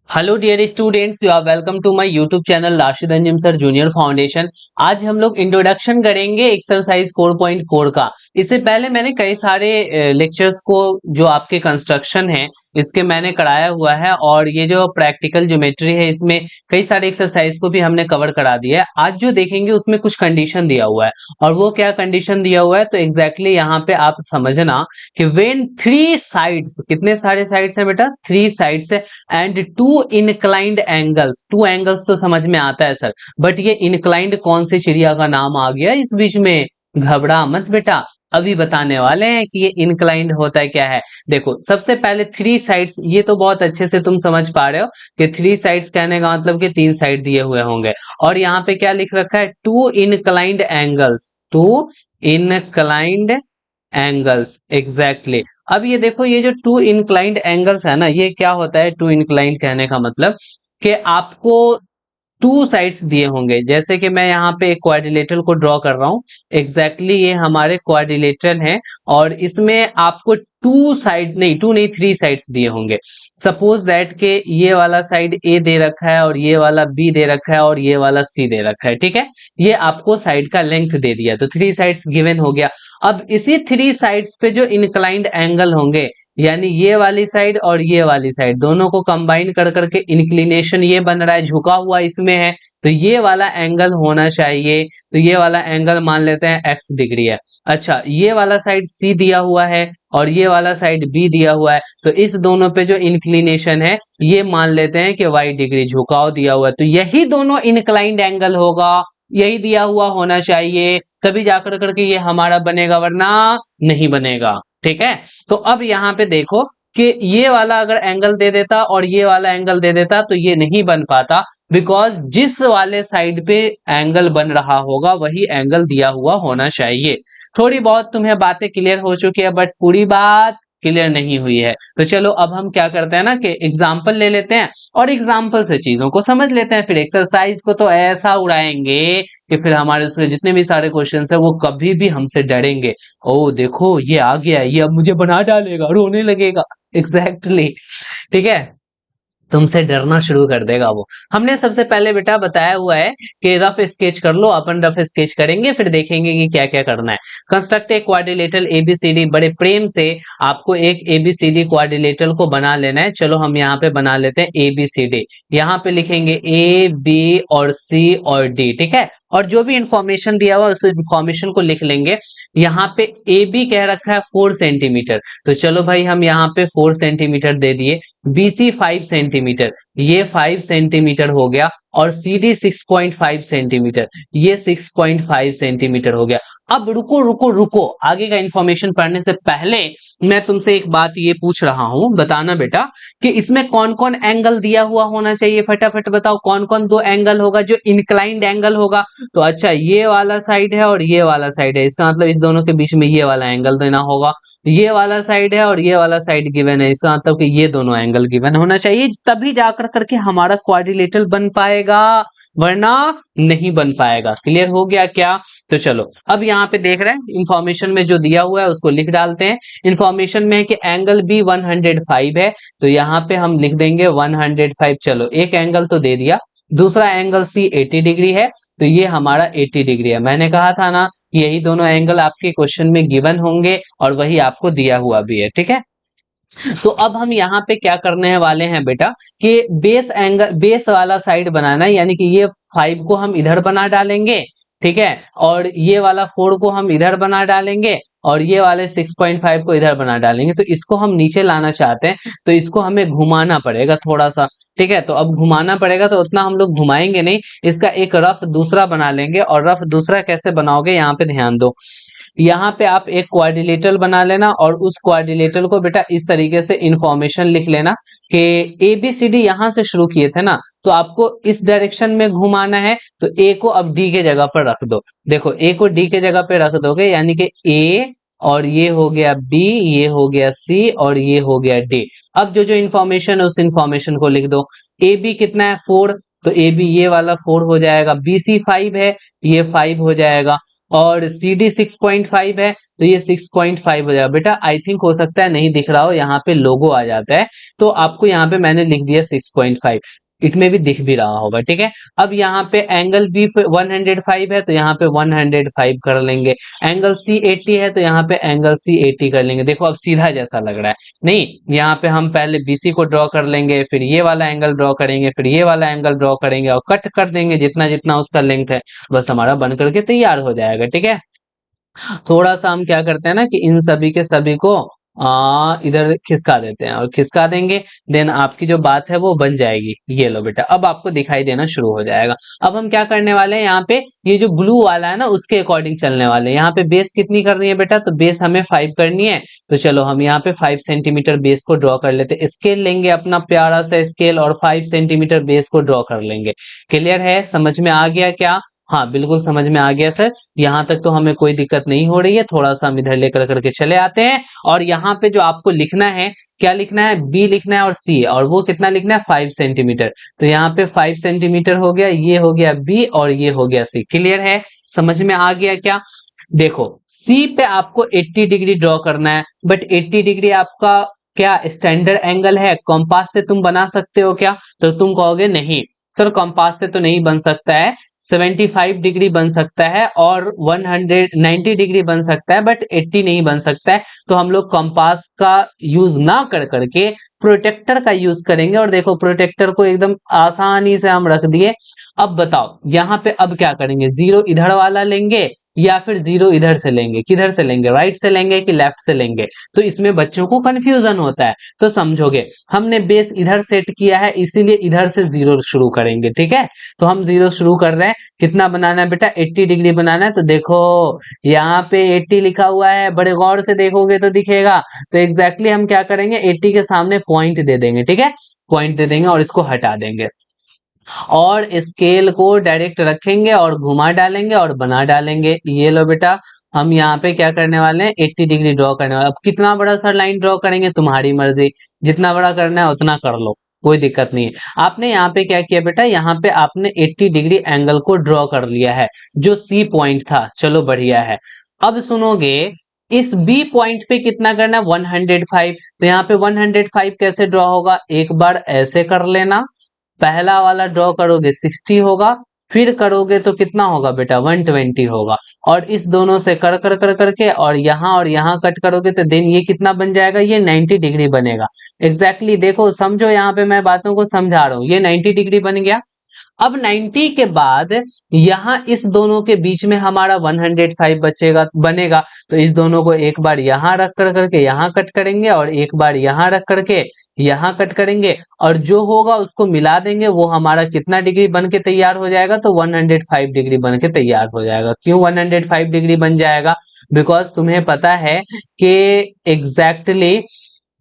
Hello dear students, you are welcome to my YouTube channel Rashid Anjum sir junior foundation. आज हम लोग introduction करेंगे exercise 4.4 का। इससे पहले मैंने कई सारे लेक्चर्स को जो आपके कंस्ट्रक्शन है इसके मैंने कराया हुआ है, और ये जो प्रैक्टिकल ज्योमेट्री है इसमें कई सारे एक्सरसाइज को भी हमने कवर करा दिया है। आज जो देखेंगे उसमें कुछ कंडीशन दिया हुआ है, और वो क्या कंडीशन दिया हुआ है तो एग्जैक्टली यहाँ पे आप समझना कि व्हेन थ्री साइड्स, कितने सारे साइड्स है बेटा, three sides and two inclined angles. Two angles तो समझ में आता है सर, बट ये इनक्लाइंड कौन से चिड़िया का नाम आ गया इस बीच में? घबरा मत बेटा, अभी बताने वाले हैं कि ये इनक्लाइंड होता है क्या है। देखो सबसे पहले थ्री साइड्स, ये तो बहुत अच्छे से तुम समझ पा रहे हो कि थ्री साइड्स कहने का मतलब कि तीन साइड दिए हुए होंगे। और यहाँ पे क्या लिख रखा है? Two inclined angles, two inclined angles, exactly. अब ये देखो, ये जो टू इंक्लाइंड एंगल्स है ना, ये क्या होता है? टू इंक्लाइंड कहने का मतलब कि आपको टू साइड्स दिए होंगे। जैसे कि मैं यहाँ पे एक क्वाड्रिलेटरल को ड्रॉ कर रहा हूँ, एग्जैक्टली ये हमारे क्वाड्रिलेटरल हैं, और इसमें आपको टू साइड नहीं, टू नहीं, थ्री साइड्स दिए होंगे। सपोज दैट के ये वाला साइड ए दे रखा है, और ये वाला बी दे रखा है, और ये वाला सी दे रखा है, ठीक है। ये आपको साइड का लेंथ दे दिया, तो थ्री साइड्स गिवन हो गया। अब इसी थ्री साइड्स पे जो इंक्लाइंड एंगल होंगे, यानी ये वाली साइड और ये वाली साइड, दोनों को कंबाइन कर करके इंक्लिनेशन ये बन रहा है, झुका हुआ इसमें है, तो ये वाला एंगल होना चाहिए। तो ये वाला एंगल मान लेते हैं x डिग्री है। अच्छा, ये वाला साइड c दिया हुआ है और ये वाला साइड b दिया हुआ है, तो इस दोनों पे जो इंक्लिनेशन है ये मान लेते हैं कि y डिग्री, झुकाव दिया हुआ है, तो यही दोनों इंक्लाइंड एंगल होगा, यही दिया हुआ होना चाहिए, तभी जाकर करके ये हमारा बनेगा, वरना नहीं बनेगा, ठीक है। तो अब यहाँ पे देखो कि ये वाला अगर एंगल दे देता और ये वाला एंगल दे देता तो ये नहीं बन पाता, बिकॉज जिस वाले साइड पे एंगल बन रहा होगा वही एंगल दिया हुआ होना चाहिए। थोड़ी बहुत तुम्हें बातें क्लियर हो चुकी है, बट पूरी बात क्लियर नहीं हुई है। तो चलो अब हम क्या करते हैं ना कि एग्जाम्पल ले लेते हैं, और एग्जाम्पल से चीजों को समझ लेते हैं, फिर एक्सरसाइज को तो ऐसा उड़ाएंगे कि फिर हमारे उसके जितने भी सारे क्वेश्चन है वो कभी भी हमसे डरेंगे। ओ देखो ये आ गया, ये अब मुझे बना डालेगा, रोने लगेगा, एग्जैक्टली ठीक है, तुमसे डरना शुरू कर देगा वो। हमने सबसे पहले बेटा बताया हुआ है कि रफ स्केच कर लो, अपन रफ स्केच करेंगे फिर देखेंगे कि क्या क्या करना है। कंस्ट्रक्ट ए क्वाड्रिलेटरल एबीसीडी, बड़े प्रेम से आपको एक एबीसीडी क्वाड्रिलेटरल को बना लेना है। चलो हम यहाँ पे बना लेते हैं एबीसीडी। यहाँ पे लिखेंगे ए बी और सी और डी, ठीक है। और जो भी इंफॉर्मेशन दिया हुआ उस इंफॉर्मेशन को लिख लेंगे। यहाँ पे ए बी कह रखा है 4 सेंटीमीटर, तो चलो भाई हम यहाँ पे 4 सेंटीमीटर दे दिए। बीसी 5 सेंटीमीटर, ये 5 सेंटीमीटर हो गया, और सीडी 6.5 सेंटीमीटर, ये 6.5 सेंटीमीटर हो गया। अब रुको रुको रुको, आगे का इंफॉर्मेशन पढ़ने से पहले मैं तुमसे एक बात ये पूछ रहा हूं, बताना बेटा कि इसमें कौन कौन एंगल दिया हुआ होना चाहिए। फटाफट बताओ कौन कौन दो एंगल होगा जो इंक्लाइंड एंगल होगा। तो अच्छा, ये वाला साइड है और ये वाला साइड है, इसका मतलब इस दोनों के बीच में ये वाला एंगल देना होगा। ये वाला साइड है और ये वाला साइड गिवन है, इसका मतलब कि ये दोनों एंगल गिवन होना चाहिए, तभी जाकर करके हमारा क्वाड्रिलेटरल बन पाएगा, वरना नहीं बन पाएगा। क्लियर हो गया क्या? तो चलो अब यहाँ पे देख रहे हैं इंफॉर्मेशन में जो दिया हुआ है उसको लिख डालते हैं। इंफॉर्मेशन में है कि एंगल बी 105 है, तो यहाँ पे हम लिख देंगे 105। चलो एक एंगल तो दे दिया, दूसरा एंगल सी 80 डिग्री है, तो ये हमारा 80 डिग्री है। मैंने कहा था ना कि यही दोनों एंगल आपके क्वेश्चन में गिवन होंगे, और वही आपको दिया हुआ भी है, ठीक है। तो अब हम यहाँ पे क्या करने वाले हैं बेटा कि बेस एंगल, बेस वाला साइड बनाना है, यानी कि ये 5 को हम इधर बना डालेंगे, ठीक है, और ये वाला 4 को हम इधर बना डालेंगे, और ये वाले 6.5 को इधर बना डालेंगे। तो इसको हम नीचे लाना चाहते हैं, तो इसको हमें घुमाना पड़ेगा थोड़ा सा, ठीक है। तो अब घुमाना पड़ेगा, तो उतना हम लोग घुमाएंगे नहीं, इसका एक रफ दूसरा बना लेंगे। और रफ दूसरा कैसे बनाओगे, यहाँ पे ध्यान दो। यहाँ पे आप एक क्वाड्रिलेटरल बना लेना, और उस क्वाड्रिलेटरल को बेटा इस तरीके से इंफॉर्मेशन लिख लेना कि ए बी सी डी यहाँ से शुरू किए थे ना, तो आपको इस डायरेक्शन में घुमाना है, तो ए को अब डी के जगह पर रख दो। देखो ए को डी के जगह पे रख दोगे, यानी कि ए, और ये हो गया बी, ये हो गया सी, और ये हो गया डी। अब जो जो इंफॉर्मेशन है उस इंफॉर्मेशन को लिख दो। ए बी कितना है 4, तो ए बी ये वाला 4 हो जाएगा। बी सी 5 है, ये 5 हो जाएगा। और CD 6.5 है, तो ये 6.5 हो जाएगा। बेटा आई थिंक हो सकता है नहीं दिख रहा हो, यहाँ पे लोगो आ जाता है, तो आपको यहाँ पे मैंने लिख दिया 6.5, इसमें भी दिख भी रहा होगा, ठीक है। अब यहाँ पे एंगल बी 105 है, तो यहाँ पे 105 कर लेंगे। एंगल सी 80 है, तो यहाँ पे एंगल सी 80 कर लेंगे। देखो अब सीधा जैसा लग रहा है, नहीं, यहाँ पे हम पहले BC को ड्रॉ कर लेंगे, फिर ये वाला एंगल ड्रॉ करेंगे, फिर ये वाला एंगल ड्रॉ करेंगे और कट कर देंगे जितना जितना उसका लेंथ है, बस हमारा बन करके तैयार हो जाएगा, ठीक है। थोड़ा सा हम क्या करते हैं ना कि इन सभी के सभी को इधर खिसका देते हैं, और खिसका देंगे, देन आपकी जो बात है वो बन जाएगी। ये लो बेटा, अब आपको दिखाई देना शुरू हो जाएगा। अब हम क्या करने वाले हैं, यहाँ पे ये जो ब्लू वाला है ना उसके अकॉर्डिंग चलने वाले हैं। यहाँ पे बेस कितनी करनी है बेटा, तो बेस हमें 5 करनी है, तो चलो हम यहाँ पे 5 सेंटीमीटर बेस को ड्रॉ कर लेते हैं। स्केल लेंगे अपना प्यारा सा स्केल, और 5 सेंटीमीटर बेस को ड्रॉ कर लेंगे। क्लियर है, समझ में आ गया क्या? हाँ बिल्कुल समझ में आ गया सर, यहाँ तक तो हमें कोई दिक्कत नहीं हो रही है। थोड़ा सा हम इधर लेकर करके चले आते हैं, और यहाँ पे जो आपको लिखना है, क्या लिखना है, बी लिखना है और सी, और वो कितना लिखना है, 5 सेंटीमीटर। तो यहाँ पे 5 सेंटीमीटर हो गया, ये हो गया बी और ये हो गया सी। क्लियर है, समझ में आ गया क्या? देखो सी पे आपको 80 डिग्री ड्रॉ करना है, बट 80 डिग्री आपका क्या स्टैंडर्ड एंगल है, कॉम्पास से तुम बना सकते हो क्या? तो तुम कहोगे नहीं सर, कॉम्पास से तो नहीं बन सकता है, 75 डिग्री बन सकता है और 190 डिग्री बन सकता है, बट 80 नहीं बन सकता है। तो हम लोग कंपास का यूज ना कर करके प्रोटेक्टर का यूज करेंगे, और देखो प्रोटेक्टर को एकदम आसानी से हम रख दिए। अब बताओ यहाँ पे अब क्या करेंगे, जीरो इधर वाला लेंगे या फिर जीरो इधर से लेंगे, किधर से लेंगे, राइट से लेंगे कि लेफ्ट से लेंगे? तो इसमें बच्चों को कंफ्यूजन होता है, तो समझोगे। हमने बेस इधर सेट किया है, इसीलिए इधर से जीरो शुरू करेंगे, ठीक है। तो हम जीरो शुरू कर रहे हैं, कितना बनाना है बेटा, 80 डिग्री बनाना है। तो देखो यहाँ पे 80 लिखा हुआ है, बड़े गौर से देखोगे तो दिखेगा। तो एग्जैक्टली हम क्या करेंगे, 80 के सामने पॉइंट दे देंगे, ठीक है, पॉइंट दे देंगे और इसको हटा देंगे, और स्केल को डायरेक्ट रखेंगे और घुमा डालेंगे और बना डालेंगे। ये लो बेटा, हम यहाँ पे क्या करने वाले हैं, 80 डिग्री ड्रॉ करने वाले। अब कितना बड़ा सा लाइन ड्रॉ करेंगे तुम्हारी मर्जी, जितना बड़ा करना है उतना कर लो, कोई दिक्कत नहीं है। आपने यहाँ पे क्या किया बेटा, यहाँ पे आपने 80 डिग्री एंगल को ड्रॉ कर लिया है, जो सी पॉइंट था, चलो बढ़िया है। अब सुनोगे, इस बी पॉइंट पे कितना करना है, 105। तो यहाँ पे 105 कैसे ड्रॉ होगा, एक बार ऐसे कर लेना, पहला वाला ड्रॉ करोगे 60 होगा, फिर करोगे तो कितना होगा बेटा, 120 होगा, और इस दोनों से कर करके और यहाँ कट करोगे तो देन ये कितना बन जाएगा, ये 90 डिग्री बनेगा। एग्जैक्टली देखो समझो, यहाँ पे मैं बातों को समझा रहा हूँ, ये 90 डिग्री बन गया। अब 90 के बाद यहां इस दोनों के बीच में हमारा 105 बचेगा, बनेगा। तो इस दोनों को एक बार यहां रख कर करके यहां कट करेंगे, और एक बार यहां रख करके यहां कट करेंगे, और जो होगा उसको मिला देंगे, वो हमारा कितना डिग्री बन के तैयार हो जाएगा, तो 105 डिग्री बन के तैयार हो जाएगा। क्यों 105 डिग्री बन जाएगा, बिकॉज तुम्हें पता है कि एग्जैक्टली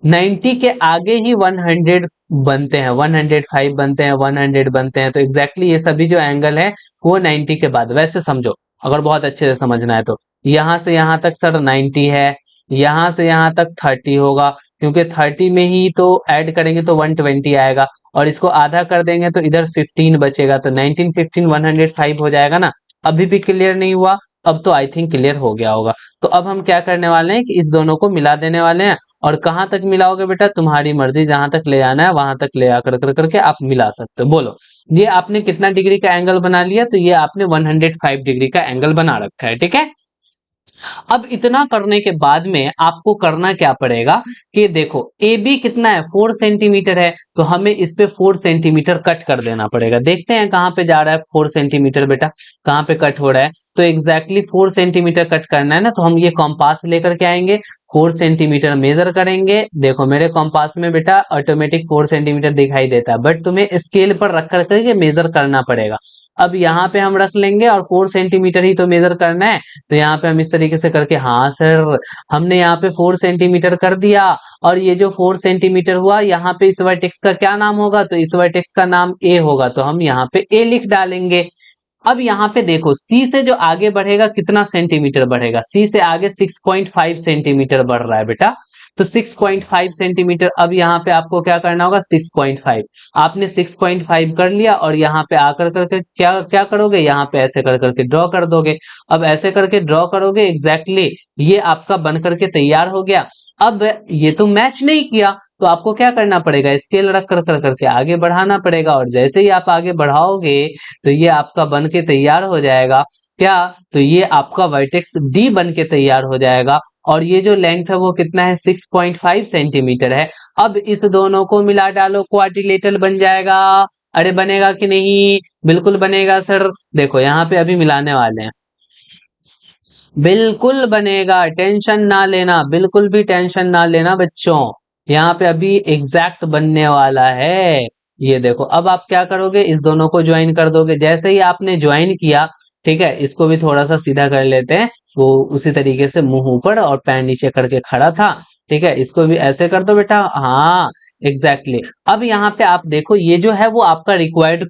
90 के आगे ही 100 बनते हैं, 105 बनते हैं, 100 बनते हैं। तो एग्जैक्टली ये सभी जो एंगल है वो 90 के बाद, वैसे समझो अगर बहुत अच्छे से समझना है तो, यहां से यहां तक सर 90 है, यहां से यहां तक 30 होगा, क्योंकि 30 में ही तो ऐड करेंगे तो 120 आएगा, और इसको आधा कर देंगे तो इधर 15 बचेगा, तो 19 15 105 हो जाएगा ना। अभी भी क्लियर नहीं हुआ? अब तो आई थिंक क्लियर हो गया होगा। तो अब हम क्या करने वाले हैं कि इस दोनों को मिला देने वाले हैं, और कहां तक मिलाओगे बेटा, तुम्हारी मर्जी, जहां तक ले आना है वहां तक ले आकर करके आप मिला सकते हो। बोलो, ये आपने कितना डिग्री का एंगल बना लिया, तो ये आपने 105 डिग्री का एंगल बना रखा है, ठीक है। अब इतना करने के बाद में आपको करना क्या पड़ेगा कि देखो ए बी कितना है, 4 सेंटीमीटर है, तो हमें इस पे 4 सेंटीमीटर कट कर देना पड़ेगा। देखते हैं कहां पे जा रहा है 4 सेंटीमीटर बेटा, कहां पे कट हो रहा है। तो एग्जैक्टली 4 सेंटीमीटर कट करना है ना, तो हम ये कॉम्पास लेकर के आएंगे, 4 सेंटीमीटर मेजर करेंगे। देखो मेरे कॉम्पास में बेटा ऑटोमेटिक 4 सेंटीमीटर दिखाई देता है, बट तुम्हें स्केल पर रख करके मेजर करना पड़ेगा। अब यहाँ पे हम रख लेंगे, और 4 सेंटीमीटर ही तो मेजर करना है। तो यहाँ पे हम इस तरीके से करके, हाँ सर हमने यहाँ पे 4 सेंटीमीटर कर दिया, और ये जो 4 सेंटीमीटर हुआ, यहाँ पे इस वर्टेक्स का क्या नाम होगा, तो इस वर्टेक्स का नाम ए होगा, तो हम यहाँ पे ए लिख डालेंगे। अब यहाँ पे देखो सी से जो आगे बढ़ेगा कितना सेंटीमीटर बढ़ेगा, सी से आगे 6.5 सेंटीमीटर बढ़ रहा है बेटा। तो 6.5 सेंटीमीटर। अब यहाँ पे आपको क्या करना होगा, 6.5। आपने 6.5 कर लिया और यहाँ पे आकर करके क्या क्या करोगे, यहाँ पे ऐसे कर करके ड्रॉ कर दोगे। अब ऐसे करके ड्रॉ करोगे एग्जैक्टली ये आपका बन करके तैयार हो गया। अब ये तो मैच नहीं किया, तो आपको क्या करना पड़ेगा, स्केल रख कर कर करके आगे बढ़ाना पड़ेगा। और जैसे ही आप आगे बढ़ाओगे तो ये आपका बन के तैयार हो जाएगा क्या, तो ये आपका वर्टेक्स डी बन के तैयार हो जाएगा। और ये जो लेंथ है वो कितना है, 6.5 सेंटीमीटर है। अब इस दोनों को मिला डालो, क्वाड्रिलेटरल बन जाएगा। अरे बनेगा कि नहीं, बिल्कुल बनेगा सर। देखो यहाँ पे अभी मिलाने वाले हैं, बिल्कुल बनेगा, टेंशन ना लेना, बिल्कुल भी टेंशन ना लेना बच्चों। यहाँ पे अभी एग्जैक्ट बनने वाला है। ये देखो, अब आप क्या करोगे, इस दोनों को ज्वाइन कर दोगे। जैसे ही आपने ज्वाइन किया, ठीक है, इसको भी थोड़ा सा सीधा कर लेते हैं। वो उसी तरीके से मुंह ऊपर और पैर नीचे करके खड़ा था। ठीक है, इसको भी ऐसे कर दो बेटा, हाँ एग्जैक्टली। अब यहाँ पे आप देखो, ये जो है वो आपका रिक्वायर्ड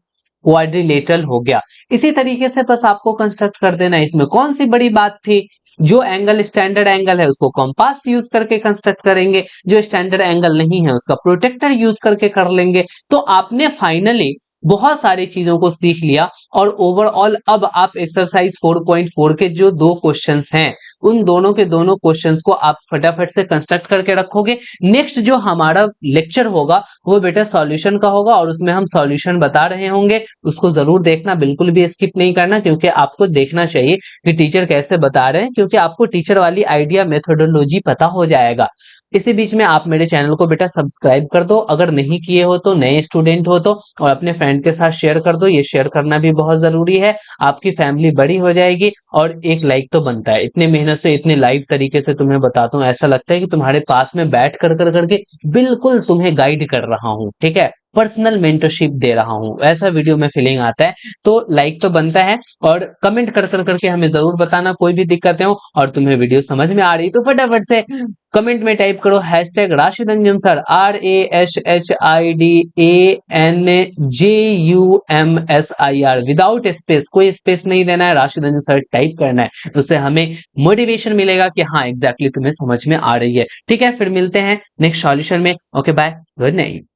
क्वाड्रिलेटरल हो गया। इसी तरीके से बस आपको कंस्ट्रक्ट कर देना है। इसमें कौन सी बड़ी बात थी, जो एंगल स्टैंडर्ड एंगल है उसको कंपास यूज करके कंस्ट्रक्ट करेंगे, जो स्टैंडर्ड एंगल नहीं है उसका प्रोटेक्टर यूज करके कर लेंगे। तो आपने फाइनली बहुत सारी चीजों को सीख लिया। और ओवरऑल अब आप एक्सरसाइज 4.4 के जो दो क्वेश्चंस हैं, उन दोनों के दोनों क्वेश्चंस को आप फटाफट से कंस्ट्रक्ट करके रखोगे। नेक्स्ट जो हमारा लेक्चर होगा वो बेटा सॉल्यूशन का होगा, और उसमें हम सॉल्यूशन बता रहे होंगे। उसको जरूर देखना, बिल्कुल भी स्किप नहीं करना, क्योंकि आपको देखना चाहिए कि टीचर कैसे बता रहे हैं, क्योंकि आपको टीचर वाली आइडिया मेथोडोलॉजी पता हो जाएगा। इसी बीच में आप मेरे चैनल को बेटा सब्सक्राइब कर दो, अगर नहीं किए हो तो, नए स्टूडेंट हो तो, और अपने फ्रेंड के साथ शेयर कर दो। ये शेयर करना भी बहुत जरूरी है, आपकी फैमिली बड़ी हो जाएगी। और एक लाइक तो बनता है, इतने मेहनत से इतने लाइव तरीके से तुम्हें बताता हूँ, ऐसा लगता है कि तुम्हारे पास में बैठ कर कर करके बिल्कुल तुम्हें गाइड कर रहा हूँ। ठीक है, पर्सनल मेंटरशिप दे रहा हूँ, ऐसा वीडियो में फीलिंग आता है। तो लाइक तो बनता है, और कमेंट कर कर करके हमें जरूर बताना कोई भी दिक्कतें हो। और तुम्हें वीडियो समझ में आ रही तो फटाफट से कमेंट में टाइप करो hashtag Rashid Anjum sir, RASHIDANJUMSIR, without space, कोई स्पेस नहीं देना है, राशिद अंजुम सर टाइप करना है। उससे हमें मोटिवेशन मिलेगा कि हाँ एग्जैक्टली तुम्हें समझ में आ रही है। ठीक है, फिर मिलते हैं नेक्स्ट सॉल्यूशन में। Okay bye, good night.